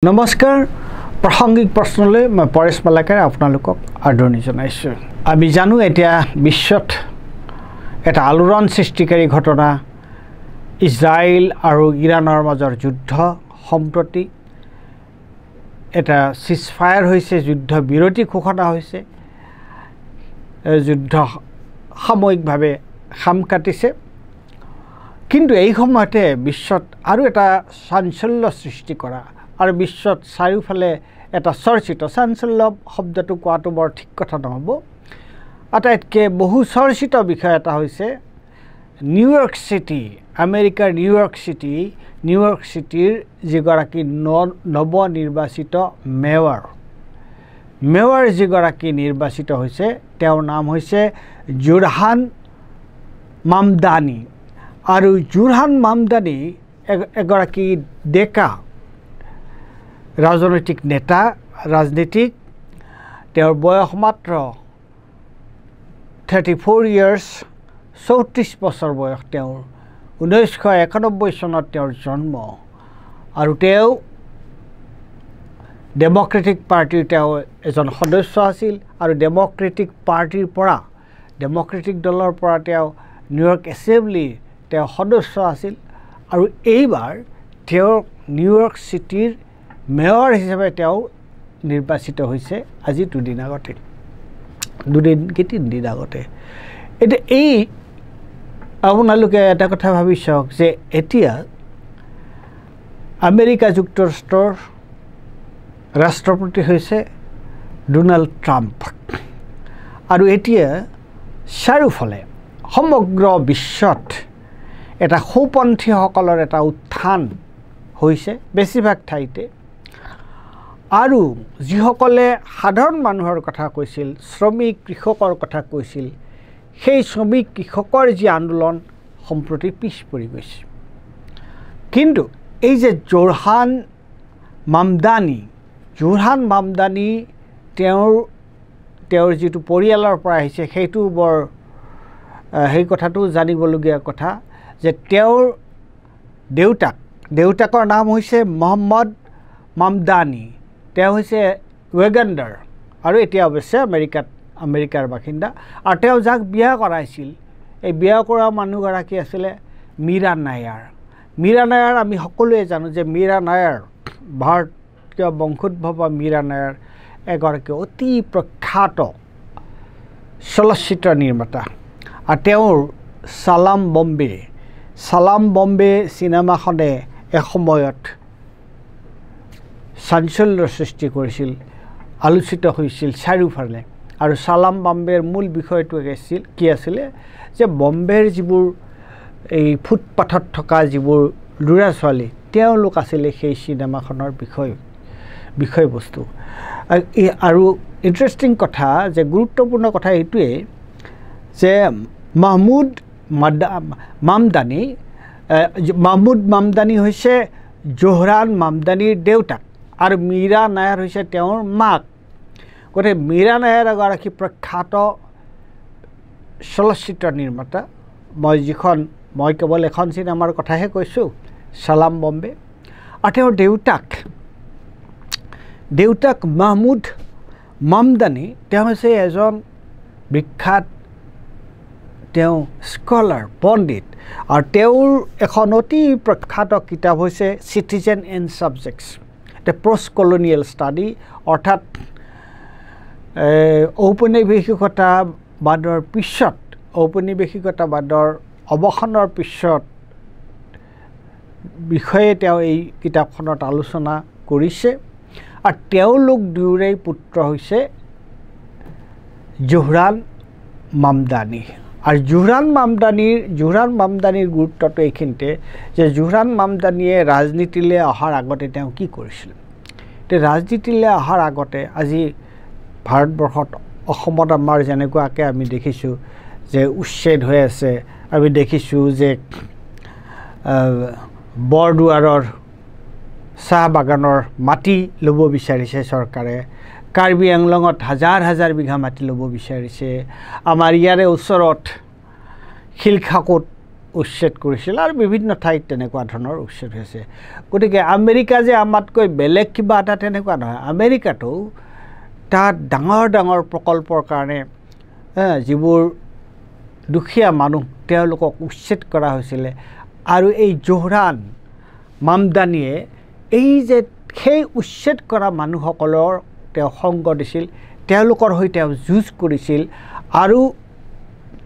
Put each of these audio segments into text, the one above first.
নমস্কাৰ প্ৰাসংগিক প্ৰশ্নলৈ মই পৰেশ মালাকাৰে আপোনালোকক আদৰণি জনাইছোঁ। আমি জানো এতিয়া বিশ্বত এটা আলোড়ন সৃষ্টিকাৰী ঘটনা ইজৰাইল আৰু ইৰাণৰ মাজৰ যুদ্ধ সম্প্ৰতি এটা সিজফায়াৰ হৈছে, যুদ্ধ বিৰতি ঘোষণা হৈছে, যুদ্ধ সাময়িকভাৱে খাম কাটিছে। কিন্তু এই সময়তে বিশ্বত আৰু এটা চাঞ্চল্য সৃষ্টি কৰা আৰু বিশ্বত চাৰিওফালে এটা চৰ্চিত, চাঞ্চল্য শব্দটো কোৱাটো বৰ ঠিক কথা নহ'ব, আটাইতকৈ বহু চৰ্চিত বিষয় এটা হৈছে নিউয়ৰ্ক চিটি, আমেৰিকাৰ নিউয়ৰ্ক চিটিৰ যিগৰাকী নৱনিৰ্বাচিত মেয়ৰ যিগৰাকী নিৰ্বাচিত হৈছে তেওঁৰ নাম হৈছে জুৰহান মামদানি। আৰু জুৰহান মামদানি এগৰাকী ডেকা ৰাজনৈতিক নেতা, ৰাজনীতিক। তেওঁৰ বয়স মাত্ৰ 34 ইয়াৰ্ছ, 34 বছৰ বয়স তেওঁৰ। 1991 চনত তেওঁৰ জন্ম আৰু তেওঁ ডেম'ক্ৰেটিক পাৰ্টিৰ তেওঁ এজন সদস্য আছিল আৰু ডেম'ক্ৰেটিক দলৰ পৰা তেওঁ নিউয়ৰ্ক এছেম্বলিৰ তেওঁ সদস্য আছিল আৰু এইবাৰ তেওঁ নিউয়ৰ্ক চিটিৰ মেয়ৰ হিচাপে তেওঁ নিৰ্বাচিত হৈছে আজি তিনিদিন আগতে। এতিয়া এই আপোনালোকে এটা কথা ভাবি চাওক যে এতিয়া আমেৰিকা যুক্তৰাষ্ট্ৰৰ ৰাষ্ট্ৰপতি হৈছে ডোনাল্ড ট্ৰাম্প আৰু এতিয়া চাৰিওফালে সমগ্ৰ বিশ্বত এটা সোঁপন্থীসকলৰ এটা উত্থান হৈছে বেছিভাগ ঠাইতে। আৰু যিসকলে সাধাৰণ মানুহৰ কথা কৈছিল, শ্ৰমিক কৃষকৰ কথা কৈছিল, সেই শ্ৰমিক কৃষকৰ যি আন্দোলন সম্প্ৰতি পিছ পৰি গৈছে। কিন্তু এই যে জুৰহান মামদানি তেওঁৰ যিটো পৰিয়ালৰ পৰা আহিছে সেইটো বৰ সেই কথাটো জানিবলগীয়া কথা যে তেওঁৰ দেউতাকৰ নাম হৈছে মহম্মদ মামদানি। তেওঁ হৈছে ৱেগাণ্ডাৰ আৰু এতিয়া অৱশ্যে আমেৰিকাৰ বাসিন্দা। আৰু তেওঁ যাক বিয়া কৰাইছিল, এই বিয়া কৰা মানুহগৰাকী আছিলে মীৰা নায়াৰ। আমি সকলোৱে জানো যে মীৰা নায়াৰ ভাৰতীয় বংশোদ্ভৱ মীৰা নায়াৰ এগৰাকী অতি প্ৰখ্যাত চলচ্চিত্ৰ নিৰ্মাতা। আৰু তেওঁৰ চালাম বম্বে চিনেমাখনে এসময়ত চাঞ্চল্যৰ সৃষ্টি কৰিছিল, আলোচিত হৈছিল চাৰিওফালে। আৰু চালাম বম্বেৰ মূল বিষয়টো কি আছিলে যে বম্বেৰ যিবোৰ এই ফুটপাথত থকা যিবোৰ ল'ৰা ছোৱালী তেওঁলোক আছিলে সেই চিনেমাখনৰ বিষয়বস্তু। আৰু ইণ্টাৰেষ্টিং কথা যে গুৰুত্বপূৰ্ণ কথা এইটোৱেই যে মাহমুদ মামদানি হৈছে জুৰহান মামদানিৰ দেউতাক আৰু মীৰা নায়াৰ হৈছে তেওঁৰ মাক। গতিকে মীৰা নায়াৰ এগৰাকী প্ৰখ্যাত চলচ্চিত্ৰ নিৰ্মাতা। মই কেৱল এখন চিনেমাৰ কথাহে কৈছোঁ, চালাম বম্বে। আৰু তেওঁৰ দেউতাক মাহমুদ মামদানি তেওঁ হৈছে এজন বিখ্যাত স্কলাৰ, পণ্ডিত। আৰু তেওঁৰ এখন অতি প্ৰখ্যাত কিতাপ হৈছে citizen and subjects, the post colonial study, অৰ্থাৎ ঔপনিৱেশিকতাবাদৰ অৱসানৰ পিছত বিষয়ে তেওঁ এই কিতাপখনত আলোচনা কৰিছে। আৰু তেওঁলোক দুয়োৰে পুত্ৰ হৈছে জুৰহান মামদানি। আৰু জুৰহান মামদানিৰ গুৰুত্বটো এইখিনিতে যে জুৰহান মামদানিয়ে ৰাজনীতিলৈ অহাৰ আগতে তেওঁ কি কৰিছিল। এতিয়া ৰাজনীতিলৈ অহাৰ আগতে আজি ভাৰতবৰ্ষত, অসমত আমাৰ যেনেকুৱাকৈ আমি দেখিছোঁ যে উচ্ছেদ হৈ আছে, আমি দেখিছোঁ যে বৰদুৱাৰৰ চাহ বাগানৰ মাটি ল'ব বিচাৰিছে চৰকাৰে, কাৰ্বি আংলঙত হাজাৰ বিঘা মাটি ল'ব বিচাৰিছে, আমাৰ ইয়াৰে ওচৰত শিলখাকুত উচ্ছেদ কৰিছিল আৰু বিভিন্ন ঠাইত তেনেকুৱা ধৰণৰ উচ্ছেদ হৈছে গতিকে আমেৰিকা যে আমাতকৈ বেলেগ কিবা এটা তেনেকুৱা নহয় আমেৰিকাটো তাত ডাঙৰ ডাঙৰ প্ৰকল্পৰ কাৰণে যিবোৰ দুখীয়া মানুহ তেওঁলোকক উচ্ছেদ কৰা হৈছিল আৰু এই জোহৰান মামদানিয়ে এই যে সেই উচ্ছেদ কৰা মানুহসকলৰ তেওঁ সংগ দিছিল তেওঁলোকৰ হৈ তেওঁ যুঁজ কৰিছিল আৰু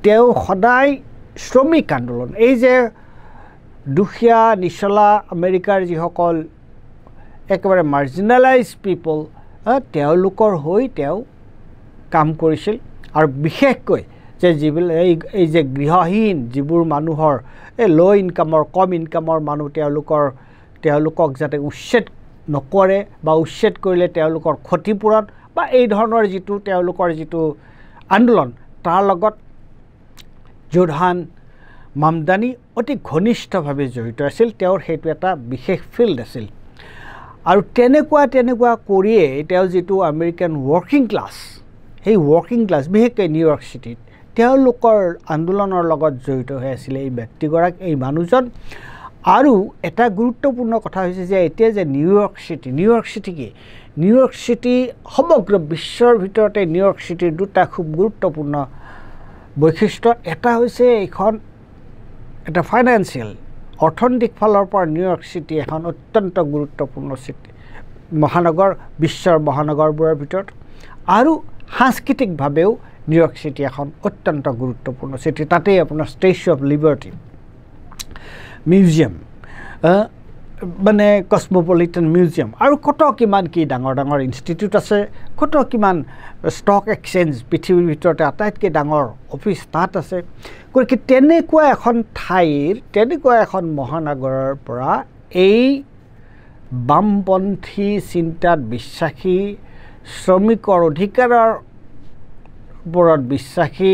তেওঁ সদায় শ্ৰমিক আন্দোলন এই যে দুখীয়া নিচলা আমেৰিকাৰ যিসকল একেবাৰে মাৰ্জিনেলাইজ পিপল তেওঁলোকৰ হৈ তেওঁ কাম কৰিছিল আৰু বিশেষকৈ যে যিবিলাক এই যে গৃহহীন যিবোৰ মানুহৰ এই ল' ইনকামৰ কম ইনকামৰ মানুহ তেওঁলোকক যাতে উচ্ছেদ নকৰে বা উচ্ছেদ কৰিলে তেওঁলোকৰ ক্ষতিপূৰণ বা এই ধৰণৰ যিটো তেওঁলোকৰ যিটো আন্দোলন তাৰ লগত জোহৰান মামদানি অতি ঘনিষ্ঠভাৱে জড়িত আছিল তেওঁৰ সেইটো এটা বিশেষ ফিল্ড আছিল আৰু তেনেকুৱা কৰিয়ে তেওঁ যিটো আমেৰিকান ৱৰ্কিং ক্লাছ সেই ৱৰ্কিং ক্লাছ বিশেষকৈ নিউয়ৰ্ক চিটিত তেওঁলোকৰ আন্দোলনৰ লগত জড়িত হৈ আছিল এই ব্যক্তিগৰাকী এই মানুহজন আৰু এটা গুৰুত্বপূৰ্ণ কথা হৈছে যে এতিয়া যে নিউয়ৰ্ক চিটি কি নিউয়ৰ্ক চিটি সমগ্ৰ বিশ্বৰ ভিতৰতে নিউয়ৰ্ক চিটিৰ দুটা খুব গুৰুত্বপূৰ্ণ বৈশিষ্ট্য এটা হৈছে এইখন এটা ফাইনেন্সিয়েল অৰ্থনৈতিক ফালৰ পৰা নিউয়ৰ্ক চিটি এখন অত্যন্ত গুৰুত্বপূৰ্ণ চিটি মহানগৰ বিশ্বৰ মহানগৰবোৰৰ ভিতৰত আৰু সাংস্কৃতিকভাৱেও নিউয়ৰ্ক চিটি এখন অত্যন্ত গুৰুত্বপূৰ্ণ চিটি তাতেই আপোনাৰ ষ্টেচু অফ লিবাৰ্টি মিউজিয়াম মানে কসমপলিটান মিউজিয়াম আৰু কত কিমান কি ডাঙৰ ডাঙৰ ইনষ্টিটিউট আছে কত কিমান ষ্টক এক্সচেঞ্জ পৃথিৱীৰ ভিতৰতে আটাইতকৈ ডাঙৰ অফিচ তাত আছে গতিকে তেনেকুৱা এখন ঠাইৰ তেনেকুৱা এখন মহানগৰৰ পৰা এই বামপন্থী চিন্তাত বিশ্বাসী শ্ৰমিকৰ অধিকাৰৰ ওপৰত বিশ্বাসী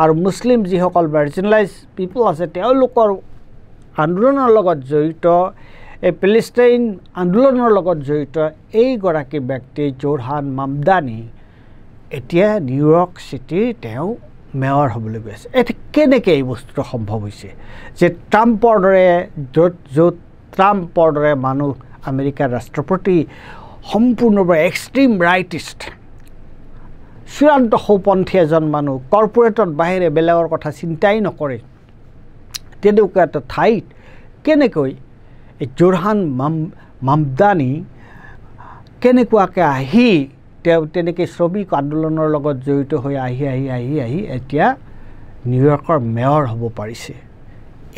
আৰু মুছলিম যিসকল মাৰ্জিনেলাইজ পিপল আছে তেওঁলোকৰ আন্দোলনৰ লগত জড়িত এই পেলেষ্টাইন আন্দোলনৰ লগত জড়িত এইগৰাকী ব্যক্তি জোহৰান মামদানি এতিয়া নিউয়ৰ্ক চিটিৰ তেওঁ মেয়ৰ হ'বলৈ গৈ আছে এতিয়া কেনেকৈ এই বস্তুটো সম্ভৱ হৈছে যে ট্ৰাম্পৰ দৰে য'ত ট্ৰাম্পৰ দৰে মানুহ আমেৰিকাৰ ৰাষ্ট্ৰপতি সম্পূৰ্ণভাৱে এক্সট্ৰিম ৰাইটিষ্ট চূড়ান্ত সৌপন্থী এজন মানুহ কৰ্পৰেটৰ বাহিৰে বেলেগৰ কথা চিন্তাই নকৰে তেনেকুৱা এটা ঠাইত কেনেকৈ এই জোহৰান মামদানি কেনেকুৱাকৈ আহি তেওঁ তেনেকৈ শ্ৰমিক আন্দোলনৰ লগত জড়িত হৈ আহি এতিয়া নিউয়ৰ্কৰ মেয়ৰ হ'ব পাৰিছে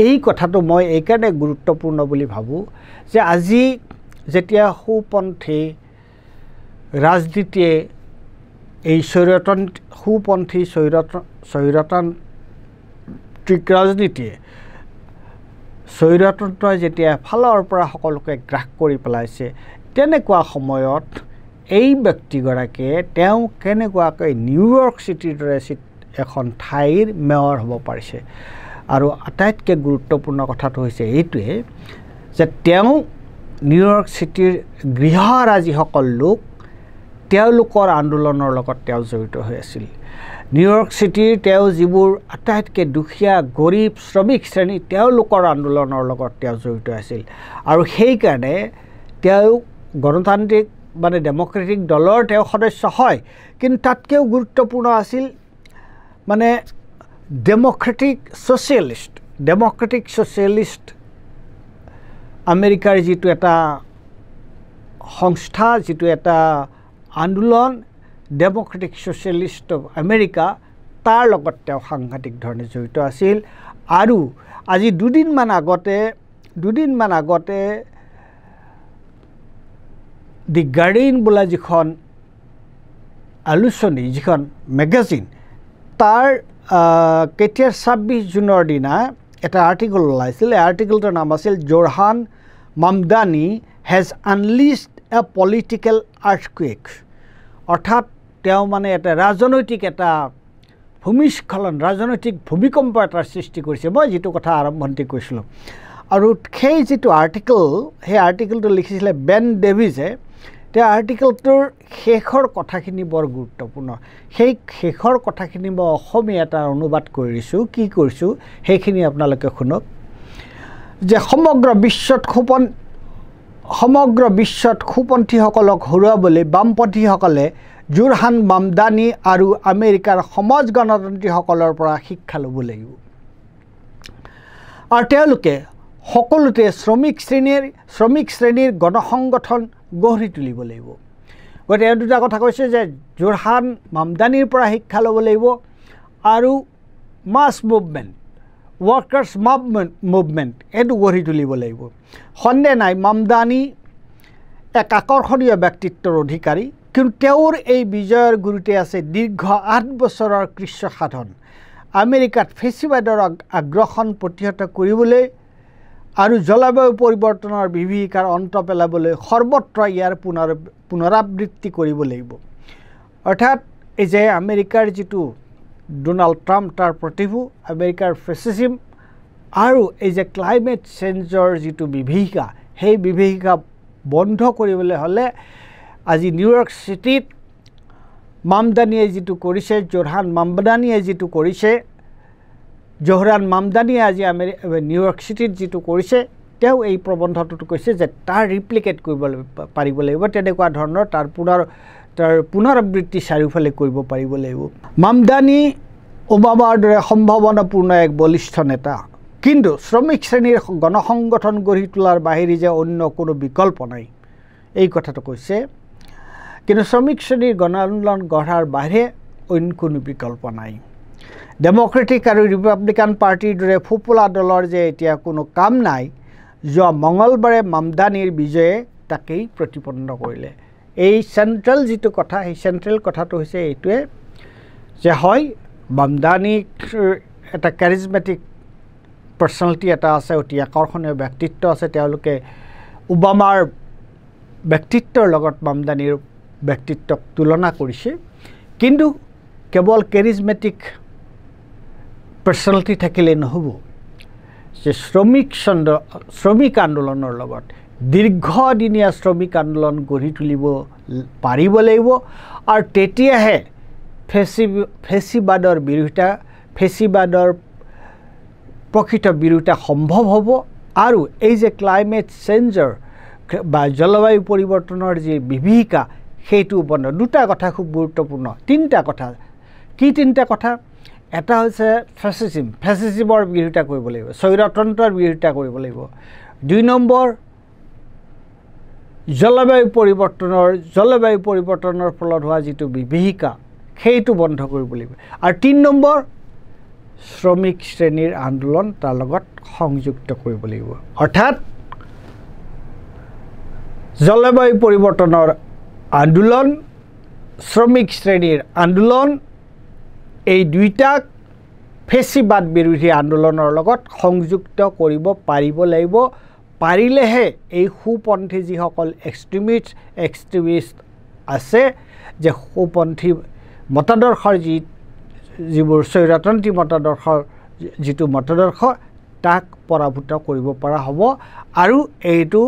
এই কথাটো মই এইকাৰণে গুৰুত্বপূৰ্ণ বুলি ভাবোঁ যে আজি যেতিয়া সোঁপন্থী ৰাজনীতিয়ে এই সোঁপন্থী স্বৈৰতান্ত্ৰিক ৰাজনীতিয়ে স্বৈৰতন্ত্ৰই যেতিয়া ফালৰ পৰা সকলোকে গ্ৰাস কৰি পেলাইছে তেনেকুৱা সময়ত এই ব্যক্তিগৰাকীয়ে তেওঁ কেনেকুৱাকৈ নিউয়ৰ্ক চিটিৰ দৰে এখন ঠাইৰ মেয়ৰ হ'ব পাৰিছে আৰু আটাইতকৈ গুৰুত্বপূৰ্ণ কথাটো হৈছে এইটোৱে যে তেওঁ নিউয়ৰ্ক চিটিৰ গৃহহাৰা যিসকল লোক তেওঁলোকৰ আন্দোলনৰ লগত তেওঁ জড়িত হৈ আছিল নিউয়ৰ্ক চিটিৰ তেওঁ যিবোৰ আটাইতকৈ দুখীয়া গৰীব শ্ৰমিক শ্ৰেণী তেওঁলোকৰ আন্দোলনৰ লগত তেওঁ জড়িত আছিল আৰু সেইকাৰণে তেওঁ গণতান্ত্ৰিক মানে ডেমক্ৰেটিক দলৰ তেওঁ সদস্য হয় কিন্তু তাতকৈও গুৰুত্বপূৰ্ণ আছিল মানে ডেমক্ৰেটিক ছ'চিয়েলিষ্ট আমেৰিকাৰ যিটো এটা সংস্থা যিটো এটা আন্দোলন ডেমক্ৰেটিক ছ'চিয়েলিষ্ট অফ আমেৰিকা তাৰ লগত তেওঁ সাংঘাতিক ধৰণে জড়িত আছিল আৰু আজি দুদিনমান আগতে দি গাৰ্ডিয়ান বোলা যিখন আলোচনী যিখন মেগাজিন তাৰ কেতিয়াৰ 26 জুনৰ দিনা এটা আৰ্টিকল ওলাইছিল এই আৰ্টিকলটোৰ নাম আছিল Zohran Mamdani has unleashed a political earthquake অৰ্থাৎ তেওঁ মানে এটা ৰাজনৈতিক এটা ভূমিস্খলন ৰাজনৈতিক ভূমিকম্প এটাৰ সৃষ্টি কৰিছে মই যিটো কথা আৰম্ভণিতে কৈছিলোঁ আৰু সেই যিটো আৰ্টিকল সেই আৰ্টিকলটো লিখিছিলে বেন ডেভিছে তে আৰ্টিকেলটোৰ শেষৰ কথাখিনি বৰ গুৰুত্বপূৰ্ণ সেই শেষৰ কথাখিনি মই অসমীয়াত অনুবাদ কৰিছোঁ কি কৰিছোঁ সেইখিনি আপোনালোকে শুনক যে সমগ্ৰ বিশ্বত খুপন্থীসকলক হৰুৱাবলৈ বামপন্থীসকলে জুৰহান মামদানি আৰু আমেৰিকাৰ সমাজ গণতন্ত্ৰীসকলৰ পৰা শিক্ষা ল'ব লাগিব আৰু তেওঁলোকে সকলোতে শ্ৰমিক শ্ৰেণীৰ গণসংগঠন গঢ়ি তুলিব লাগিব গতিকে দুটা কথা কৈছে যে জুৰহান মামদানিৰ পৰা শিক্ষা ল'ব লাগিব আৰু মাছ মুভমেণ্ট ৱৰ্কাৰ্ছ মুভমেণ্ট এইটো গঢ়ি তুলিব লাগিব সন্দেহ নাই মামদানি এক আকৰ্ষণীয় ব্যক্তিত্বৰ অধিকাৰী কিন্তু তেওঁৰ এই বিজয়ৰ গুৰুতে আছে দীৰ্ঘ 8 বছৰৰ কৃচ্ছ সাধন আমেৰিকাত ফেচিবাদৰ আগ্ৰাসন প্ৰতিহত কৰিবলৈ আৰু জলবায়ু পৰিৱৰ্তনৰ বিভীষিকাৰ অন্ত পেলাবলৈ সৰ্বত্ৰ ইয়াৰ পুনৰাবৃত্তি কৰিব লাগিব অৰ্থাৎ এই যে আমেৰিকাৰ যিটো ডোনাল্ড ট্ৰাম্প তাৰ প্ৰতিভূ আমেৰিকাৰ ফেচিজম আৰু এই যে ক্লাইমেট চেঞ্জৰ যিটো বিভীষিকা সেই বিভীষিকা বন্ধ কৰিবলৈ হ'লে আজি নিউয়ৰ্ক চিটিত মামদানিয়ে যিটো কৰিছে জোহৰান মামদানিয়ে যিটো কৰিছে জোহৰান মামদানিয়ে আজি নিউয়ৰ্ক চিটিত যিটো কৰিছে তেওঁ এই প্ৰবন্ধটোত কৈছে যে তাৰ ৰিপ্লিকেট কৰিব পাৰিব লাগিব তেনেকুৱা ধৰণৰ তাৰ পুনৰাবৃত্তি চাৰিওফালে কৰিব পাৰিব লাগিব মামদানি ওবামাৰ দৰে সম্ভাৱনাপূৰ্ণ এক বলিষ্ঠ নেতা কিন্তু শ্ৰমিক শ্ৰেণীৰ গণসংগঠন গঢ়ি তোলাৰ বাহিৰে যে অন্য কোনো বিকল্প নাই এই কথাটো কৈছে কিন্তু শ্ৰমিক শ্ৰেণীৰ গণ আন্দোলন গঢ়াৰ বাহিৰে অন্য কোনো বিকল্প নাই ডেমক্ৰেটিক আৰু ৰিপাব্লিকান পাৰ্টিৰ দৰে ফুপুলা দলৰ যে এতিয়া কোনো কাম নাই যোৱা মঙলবাৰে মামদানিৰ বিজয়ে তাকেই প্ৰতিপন্ন কৰিলে এই চেণ্ট্ৰেল যিটো কথা সেই চেণ্ট্ৰেল কথাটো হৈছে এইটোৱে যে হয় মামদানিৰ এটা কেৰিজমেটিক পাৰ্চনেলিটি এটা আছে অতি আকৰ্ষণীয় ব্যক্তিত্ব আছে তেওঁলোকে ওবামাৰ ব্যক্তিত্বৰ লগত মামদানিৰ ব্যক্তিত্বক তুলনা কৰিছে কিন্তু কেৱল কেৰিজমেটিক পাৰ্চনেলিটি থাকিলে নহ'ব যে শ্ৰমিক আন্দোলনৰ লগত দীৰ্ঘদিনীয়া শ্ৰমিক আন্দোলন গঢ়ি তুলিব পাৰিব লাগিব আৰু তেতিয়াহে ফেচিবাদৰ প্ৰকৃত বিৰোধিতা সম্ভৱ হ'ব আৰু এই যে ক্লাইমেট চেঞ্জৰ বা জলবায়ু পৰিৱৰ্তনৰ যি বিভীষিকা সেইটো বন্ধ দুটা কথা খুব গুৰুত্বপূৰ্ণ তিনিটা কথা এটা হৈছে ফেচিজিমৰ বিৰোধিতা কৰিব লাগিব স্বৈৰতন্ত্ৰৰ বিৰোধিতা কৰিব লাগিব 2 নম্বৰ জলবায়ু পৰিৱৰ্তনৰ ফলত হোৱা যিটো বিভীষিকা সেইটো বন্ধ কৰিব লাগিব আৰু 3 নম্বৰ শ্ৰমিক শ্ৰেণীৰ আন্দোলন তাৰ লগত সংযুক্ত কৰিব লাগিব অৰ্থাৎ জলবায়ু পৰিৱৰ্তনৰ আন্দোলন শ্ৰমিক শ্ৰেণীৰ আন্দোলন এই দুইটাক ফেচিবাদ বিৰোধী আন্দোলনৰ লগত সংযুক্ত কৰিব পাৰিব লাগিব পাৰিলেহে এই সুপন্থী যিসকল এক্সট্ৰিমিষ্ট আছে যে সুপন্থী মতাদৰ্শৰ যিবোৰ স্বৈৰতন্ত্ৰী মতাদৰ্শৰ যিটো মতাদৰ্শ তাক পৰাভূত কৰিব পৰা হ'ব আৰু এইটো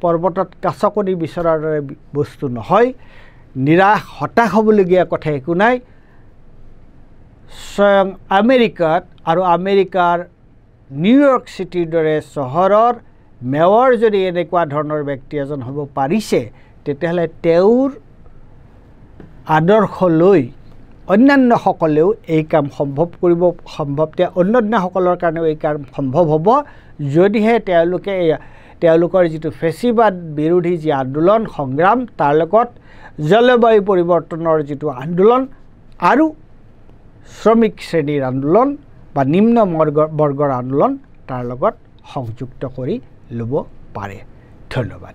পৰ্বতত কাছকণি বিচৰাৰ দৰে বস্তু নহয় হতাশ হ'বলগীয়া কথা একো নাই স্বয়ং আমেৰিকাত আৰু আমেৰিকাৰ নিউয়ৰ্ক চিটিৰ দৰে চহৰৰ মেয়ৰ যদি এনেকুৱা ধৰণৰ ব্যক্তি এজন হ'ব পাৰিছে তেতিয়াহ'লে তেওঁৰ আদৰ্শ লৈ অন্যান্যসকলেও এই কাম সম্ভৱ অন্যান্যসকলৰ কাৰণেও এই কাম সম্ভৱ হ'ব যদিহে তেওঁলোকৰ যিটো ফেচিবাদ বিৰোধী যি আন্দোলন সংগ্ৰাম তাৰ লগত জলবায়ু পৰিৱৰ্তনৰ যিটো আন্দোলন আৰু শ্ৰমিক শ্ৰেণীৰ আন্দোলন বা নিম্ন বৰ্গৰ আন্দোলন তাৰ লগত সংযুক্ত কৰি ল'ব পাৰে ধন্যবাদ